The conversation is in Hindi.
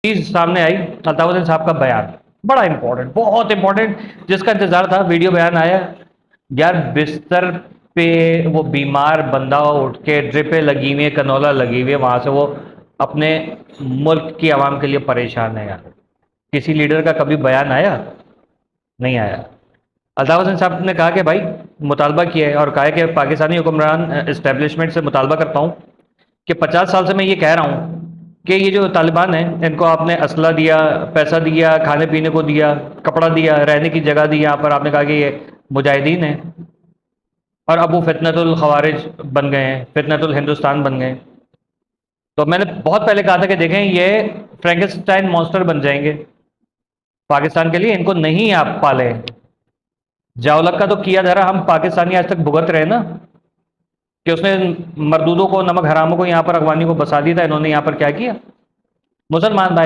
चीज सामने आई, अल्ताफ हुसैन साहब का बयान, बड़ा इंपॉर्टेंट, बहुत इंपॉर्टेंट, जिसका इंतजार था। वीडियो बयान आया यार, बिस्तर पे वो बीमार बंदा उठ के, ड्रिपें लगी हुई है, कनोला लगी हुई है, वहां से वो अपने मुल्क की आवाम के लिए परेशान है यार। किसी लीडर का कभी बयान आया? नहीं आया। अल्ताफ हुसैन साहब ने कहा कि भाई, मुतालबा किया है और कहा है कि पाकिस्तानी हुक्मरान इस्टेब्लिशमेंट से मुतालबा करता हूँ कि 50 साल से मैं ये कह रहा हूँ कि ये जो तालिबान है, इनको आपने असला दिया, पैसा दिया, खाने पीने को दिया, कपड़ा दिया, रहने की जगह दी, यहाँ पर आपने कहा कि ये मुजाहिदीन है, और अब वो फितनतुल खवारिज बन गए हैं, फितनतुल हिंदुस्तान बन गए। तो मैंने बहुत पहले कहा था कि देखें, ये फ्रैंकेनस्टाइन मॉन्स्टर बन जाएंगे पाकिस्तान के लिए, इनको नहीं आप पाले। जावलक का तो किया धरा हम पाकिस्तानी आज तक भुगत रहे ना, कि उसने मरदूदों को, नमक हरामों को यहाँ पर, अफगानी को बसा दिया था। इन्होंने यहाँ पर क्या किया? मुसलमान भाई